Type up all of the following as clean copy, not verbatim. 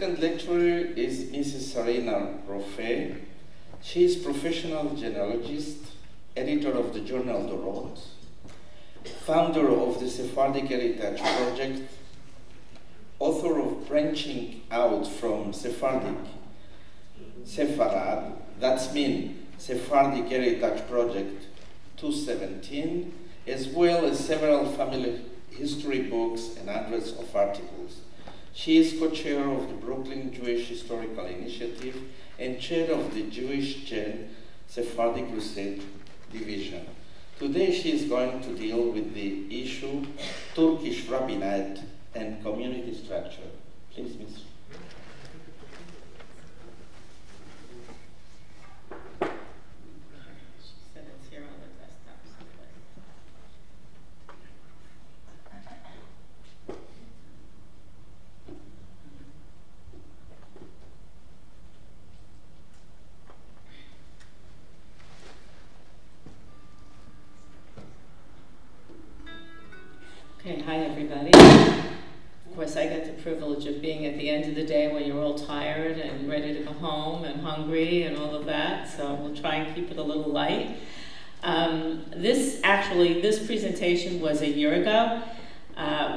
second lecturer is Mrs. Sarina Roffe. She is professional genealogist, editor of the journal The Road, founder of the Sephardic Heritage Project, author of Branching Out from Sephardic, Sepharad, that's mean Sephardic Heritage Project 217, as well as several family history books and hundreds of articles. She is co-chair of the Brooklyn Jewish Historical Initiative and chair of the Jewish Gen Sephardic Research Division. Today she is going to deal with the issue Turkish rabbinate and community structure. Please, Ms. Okay, hi everybody. Of course, I get the privilege of being at the end of the day when you're all tired and ready to go home and hungry and all of that, so we'll try and keep it a little light. This presentation was a year ago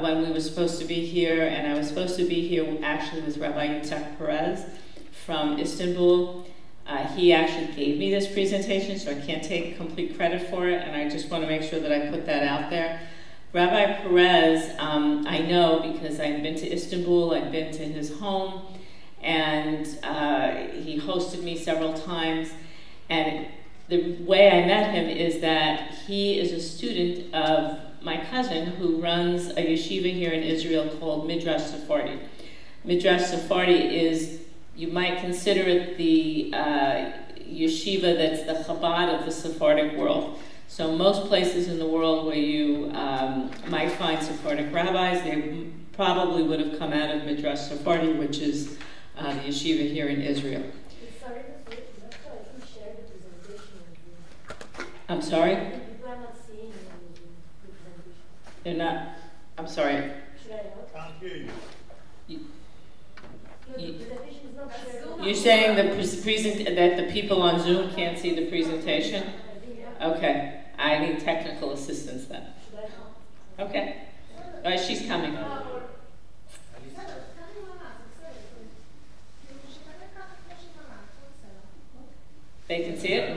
when we were supposed to be here, and I was supposed to be here actually with Rabbi Perez from Istanbul. He actually gave me this presentation, so I can't take complete credit for it, and I just want to make sure that I put that out there. Rabbi Perez, I know because I've been to Istanbul, I've been to his home, and he hosted me several times. And the way I met him is that he is a student of my cousin who runs a yeshiva here in Israel called Midrash Sephardi. Midrash Sephardi is, you might consider it the yeshiva that's the Chabad of the Sephardic world. So most places in the world where you might find Sephardic rabbis, they probably would have come out of Midrash Sephardi, which is the yeshiva here in Israel. I'm sorry? They're not, I'm sorry. You're saying that the people on Zoom can't see the presentation? Okay. I need technical assistance then. Okay. All right, she's coming. They can see it?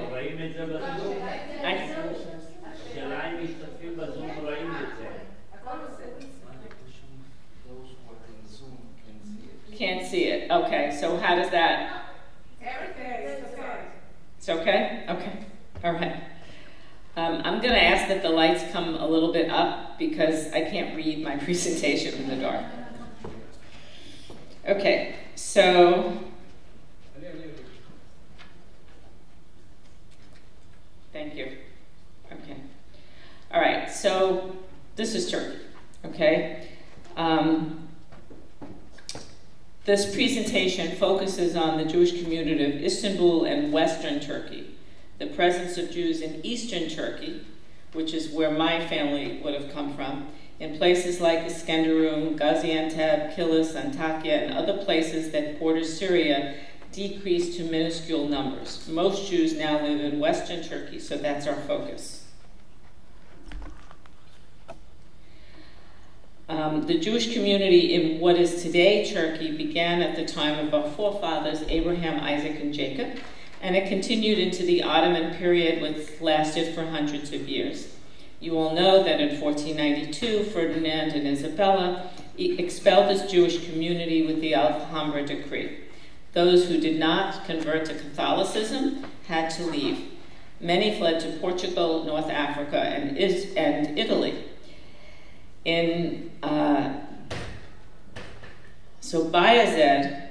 Can't see it. Okay, so how does that? It's okay? Okay. All right. I'm going to ask that the lights come a little bit up because I can't read my presentation in the dark. Okay, so thank you. Okay. All right, so this is Turkey, okay? This presentation focuses on the Jewish community of Istanbul and Western Turkey, the presence of Jews in Eastern Turkey, which is where my family would have come from, in places like Iskenderun, Gaziantep, Kilis, Antakya, and other places that border Syria decreased to minuscule numbers. Most Jews now live in Western Turkey, so that's our focus. The Jewish community in what is today Turkey began at the time of our forefathers, Abraham, Isaac, and Jacob, and it continued into the Ottoman period, which lasted for hundreds of years. You all know that in 1492, Ferdinand and Isabella expelled this Jewish community with the Alhambra Decree. Those who did not convert to Catholicism had to leave. Many fled to Portugal, North Africa, and Italy. So Bayezid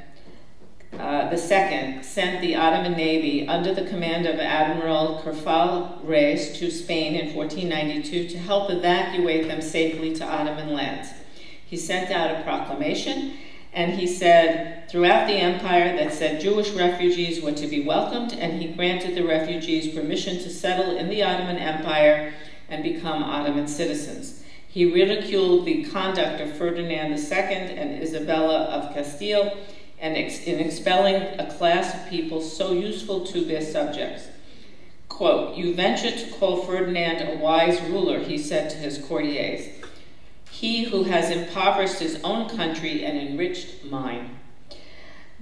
II sent the Ottoman Navy under the command of Admiral Kefal Reis to Spain in 1492 to help evacuate them safely to Ottoman lands. He sent out a proclamation, and he said throughout the empire that said Jewish refugees were to be welcomed, and he granted the refugees permission to settle in the Ottoman Empire and become Ottoman citizens. He ridiculed the conduct of Ferdinand II and Isabella of Castile, and in expelling a class of people so useful to their subjects. Quote, "You venture to call Ferdinand a wise ruler," he said to his courtiers, "he who has impoverished his own country and enriched mine."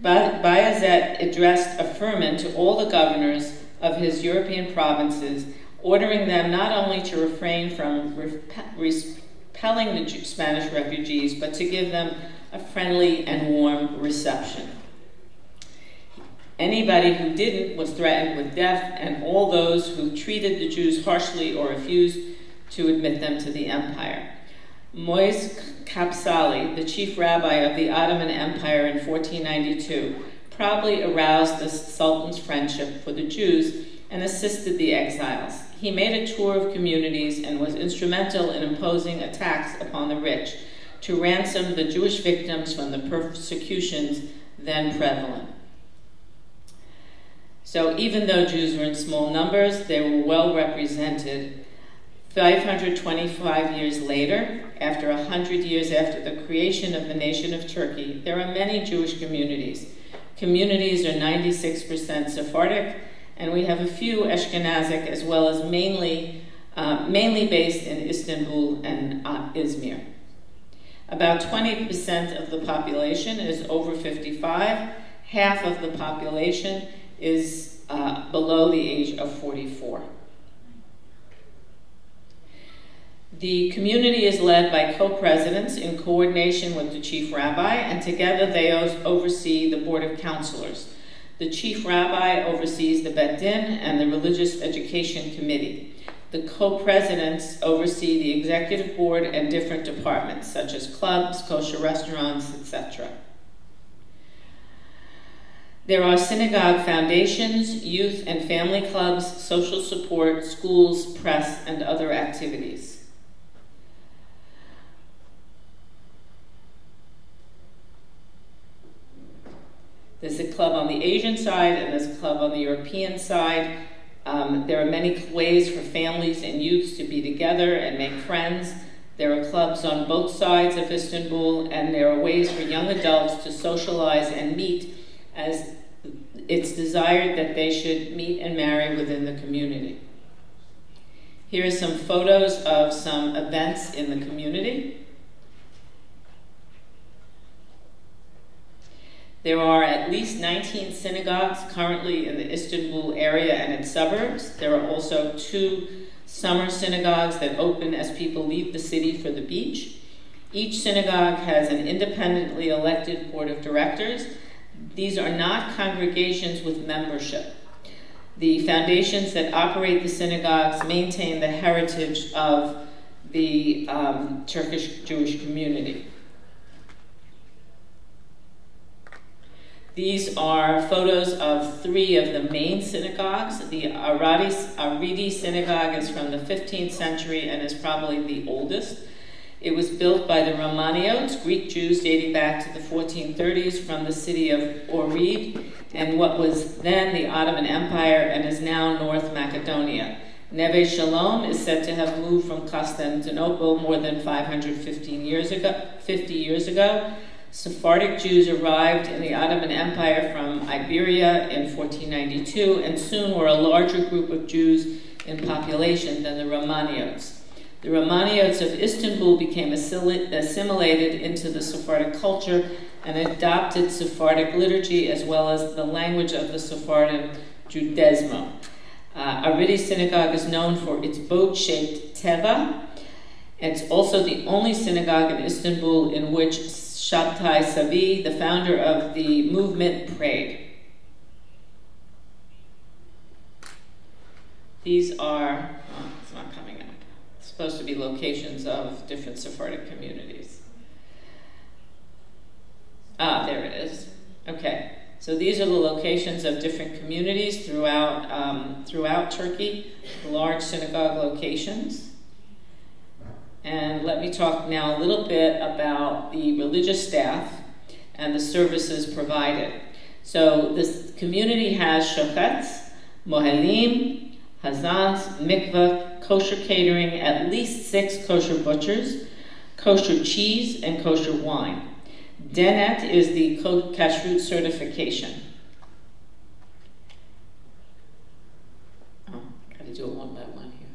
Bayezid addressed a firman to all the governors of his European provinces, ordering them not only to refrain from repelling the Spanish refugees, but to give them a friendly and warm reception. Anybody who didn't was threatened with death, and all those who treated the Jews harshly or refused to admit them to the empire. Moise Kapsali, the chief rabbi of the Ottoman Empire in 1492, probably aroused the Sultan's friendship for the Jews and assisted the exiles. He made a tour of communities and was instrumental in imposing a tax upon the rich to ransom the Jewish victims from the persecutions then prevalent. So even though Jews were in small numbers, they were well represented. 525 years later, after 100 years after the creation of the nation of Turkey, there are many Jewish communities. Communities are 96% Sephardic, and we have a few Ashkenazic, as well as mainly based in Istanbul and Izmir. About 20% of the population is over 55. Half of the population is below the age of 44. The community is led by co-presidents in coordination with the chief rabbi, and together they oversee the board of counselors. The chief rabbi oversees the Bet Din and the religious education committee. The co-presidents oversee the executive board and different departments, such as clubs, kosher restaurants, etc. There are synagogue foundations, youth and family clubs, social support, schools, press, and other activities. There's a club on the Asian side and there's a club on the European side. There are many ways for families and youths to be together and make friends. There are clubs on both sides of Istanbul, and there are ways for young adults to socialize and meet, as it's desired that they should meet and marry within the community. Here are some photos of some events in the community. There are at least 19 synagogues currently in the Istanbul area and its suburbs. There are also 2 summer synagogues that open as people leave the city for the beach. Each synagogue has an independently elected board of directors. These are not congregations with membership. The foundations that operate the synagogues maintain the heritage of the Turkish Jewish community. These are photos of 3 of the main synagogues. The Aridi synagogue is from the 15th century and is probably the oldest. It was built by the Romaniotes, Greek Jews dating back to the 1430s from the city of Ohrid and what was then the Ottoman Empire and is now North Macedonia. Neve Shalom is said to have moved from Constantinople more than 50 years ago. Sephardic Jews arrived in the Ottoman Empire from Iberia in 1492 and soon were a larger group of Jews in population than the Romaniotes. The Romaniotes of Istanbul became assimilated into the Sephardic culture and adopted Sephardic liturgy as well as the language of the Sephardim Judaism. Aridi synagogue is known for its boat-shaped teva. It's also the only synagogue in Istanbul in which Shabtai Savi, the founder of the movement, prayed. These are, it's not coming up. It's supposed to be locations of different Sephardic communities. Ah, there it is. Okay, so these are the locations of different communities throughout Turkey, large synagogue locations. And let me talk now a little bit about the religious staff and the services provided. So this community has shochetz, mohelim, hazans, mikveh, kosher catering, at least 6 kosher butchers, kosher cheese, and kosher wine. Denet is the kashrut certification. Oh, gotta do it one by one here.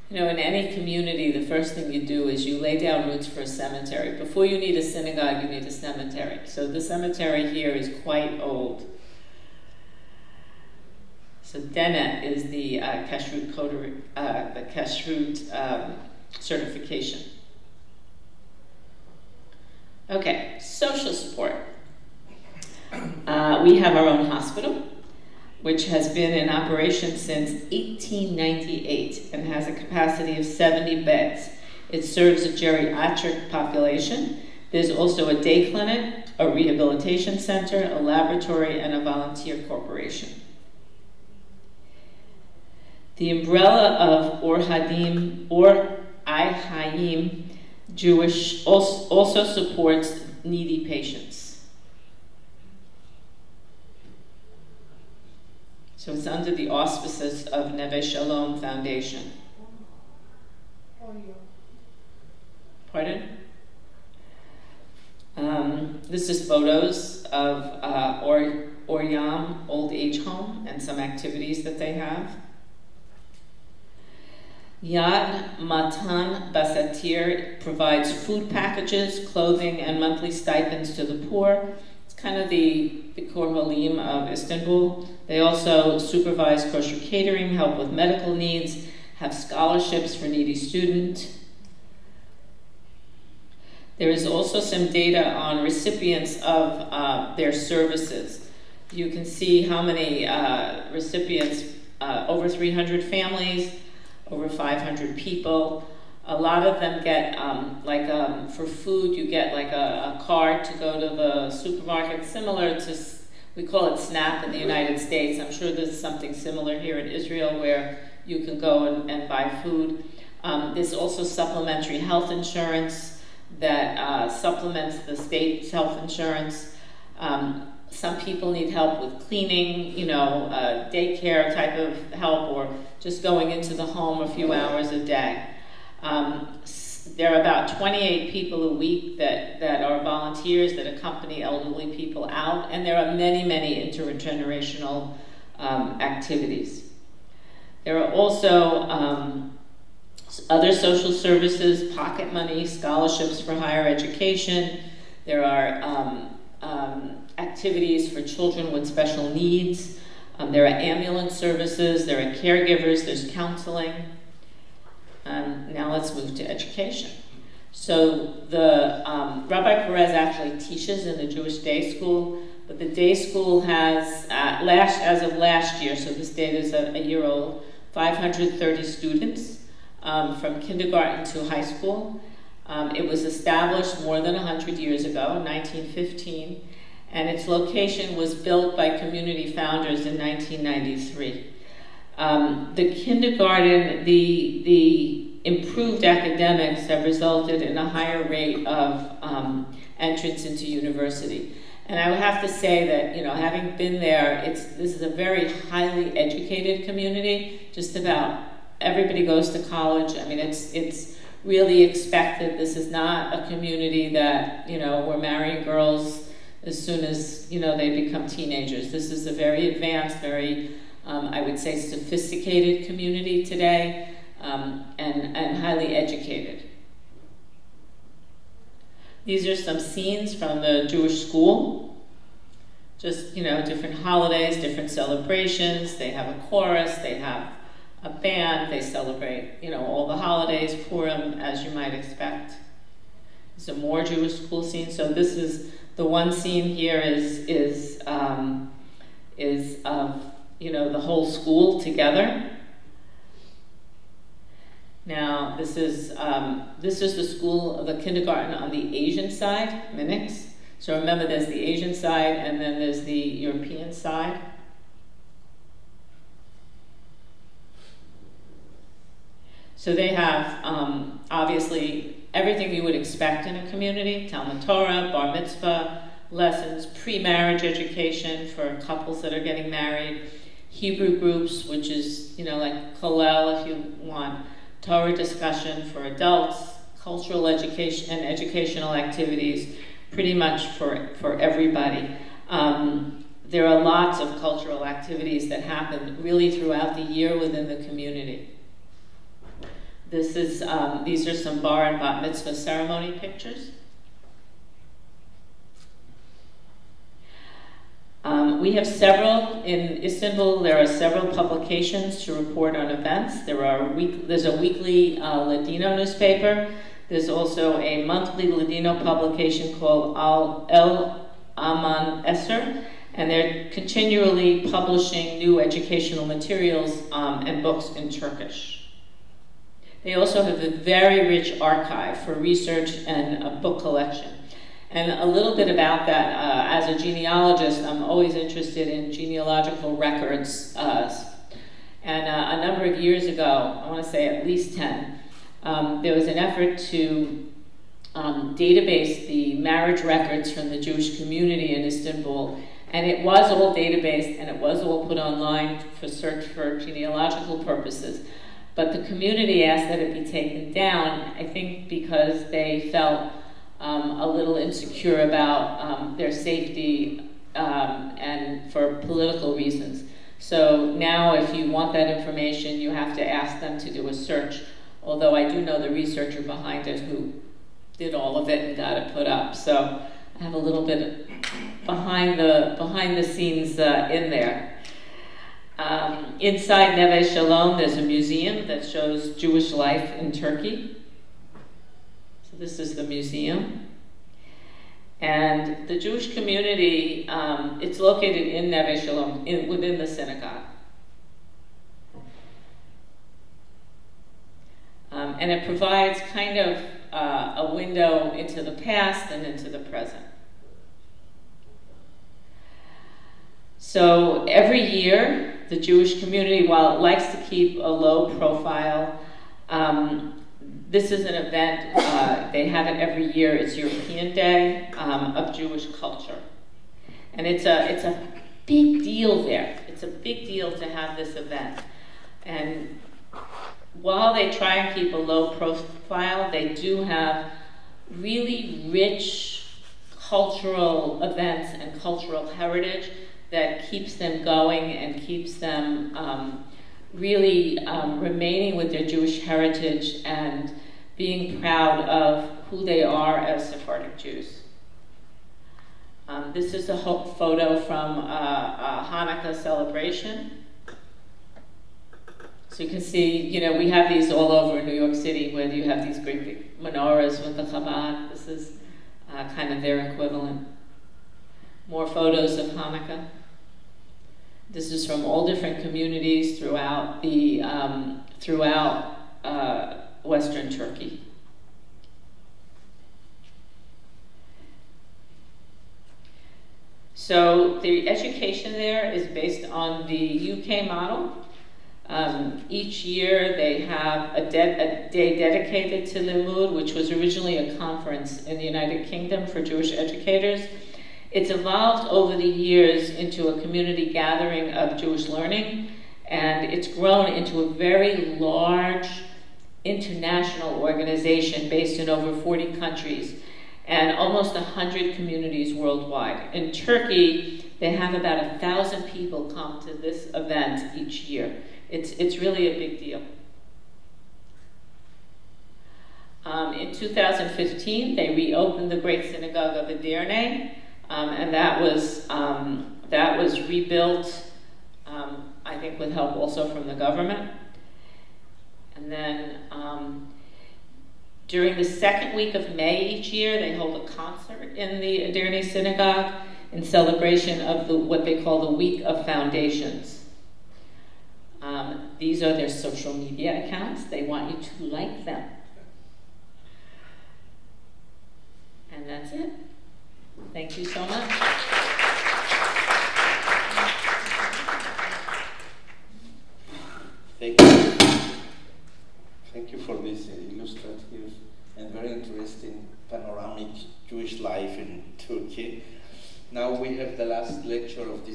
You know, in any community, the first thing you do is you lay down roots for a cemetery. Before you need a synagogue, you need a cemetery. So the cemetery here is quite old. So Denet is the kashrut certification. Okay, social support. We have our own hospital, which has been in operation since 1898 and has a capacity of 70 beds. It serves a geriatric population. There's also a day clinic, a rehabilitation center, a laboratory, and a volunteer corporation. The umbrella of Or Hayim Jewish also supports needy patients. So it's under the auspices of Neve Shalom Foundation. Pardon? This is photos of Oryam Old Age Home and some activities that they have. Yad Matan Basatir provides food packages, clothing, and monthly stipends to the poor. It's kind of the Bikur Holim of Istanbul. They also supervise kosher catering, help with medical needs, have scholarships for needy students. There is also some data on recipients of their services. You can see how many recipients, over 300 families, over 500 people. A lot of them get, for food, you get like a card to go to the supermarket, similar to, we call it SNAP in the United States. I'm sure there's something similar here in Israel where you can go and buy food. There's also supplementary health insurance that supplements the state's health insurance. Some people need help with cleaning, daycare type of help, or just going into the home a few hours a day. There are about 28 people a week that are volunteers that accompany elderly people out, and there are many, many intergenerational activities. There are also other social services, pocket money, scholarships for higher education. There are activities for children with special needs. There are ambulance services, there are caregivers, there's counseling. Now let's move to education. So the Rabbi Perez actually teaches in the Jewish day school, but the day school has, as of last year, so this data is a year old, 530 students from kindergarten to high school. It was established more than 100 years ago, in 1915, and its location was built by community founders in 1993. The kindergarten, the improved academics have resulted in a higher rate of entrance into university. And I would have to say that, having been there, this is a very highly educated community. Just about everybody goes to college. I mean, it's really expected. This is not a community that, we're marrying girls as soon as, they become teenagers. This is a very advanced, very, I would say, sophisticated community today, and highly educated. These are some scenes from the Jewish school. Just, different holidays, different celebrations. They have a chorus, they have a band, they celebrate, all the holidays, Purim, as you might expect. Some more Jewish school scenes. So this is, the one scene here is of, the whole school together. Now, this is the school, the kindergarten on the Asian side, Minix. So remember, there's the Asian side, and then there's the European side. So they have, obviously, everything you would expect in a community: Talmud Torah, Bar Mitzvah, lessons, pre-marriage education for couples that are getting married, Hebrew groups, which is, like Kollel if you want, Torah discussion for adults, cultural education and educational activities, pretty much for everybody. There are lots of cultural activities that happen really throughout the year within the community. These are some bar and bat mitzvah ceremony pictures. We have several, in Istanbul, there are several publications to report on events. There's a weekly Ladino newspaper. There's also a monthly Ladino publication called El Aman Esser, and they're continually publishing new educational materials and books in Turkish. They also have a very rich archive for research and a book collection. And a little bit about that, as a genealogist, I'm always interested in genealogical records. And a number of years ago, I want to say at least 10, there was an effort to database the marriage records from the Jewish community in Istanbul. And it was all databased, and it was all put online for search for genealogical purposes. But the community asked that it be taken down, I think because they felt a little insecure about their safety and for political reasons. So now if you want that information, you have to ask them to do a search, although I do know the researcher behind it who did all of it and got it put up. So I have a little bit behind the scenes in there. Inside Neve Shalom, there's a museum that shows Jewish life in Turkey. This is the museum. And the Jewish community, it's located in Neve Shalom, within the synagogue. And it provides kind of a window into the past and into the present. So every year, the Jewish community, while it likes to keep a low profile, this is an event, they have it every year. It's European Day of Jewish Culture. And it's a big deal there. It's a big deal to have this event. And while they try and keep a low profile, they do have really rich cultural events and cultural heritage that keeps them going and keeps them really remaining with their Jewish heritage and being proud of who they are as Sephardic Jews. This is a photo from a Hanukkah celebration. So you can see, we have these all over New York City where you have these great big menorahs with the Chabad. This is kind of their equivalent. More photos of Hanukkah. This is from all different communities throughout Western Turkey. So the education there is based on the UK model. Each year they have a day dedicated to Limud, which was originally a conference in the United Kingdom for Jewish educators. It's evolved over the years into a community gathering of Jewish learning, and it's grown into a very large international organization based in over 40 countries and almost 100 communities worldwide. In Turkey, they have about 1,000 people come to this event each year. It's really a big deal. In 2015, they reopened the Great Synagogue of Edirne, and that was rebuilt, I think with help also from the government. And then during the second week of May each year, they hold a concert in the Edirne Synagogue in celebration of what they call the Week of Foundations. These are their social media accounts. They want you to like them. And that's it. Thank you so much. Thank you. Thank you for this illustrative and very interesting panoramic Jewish life in Turkey. Now we have the last lecture of this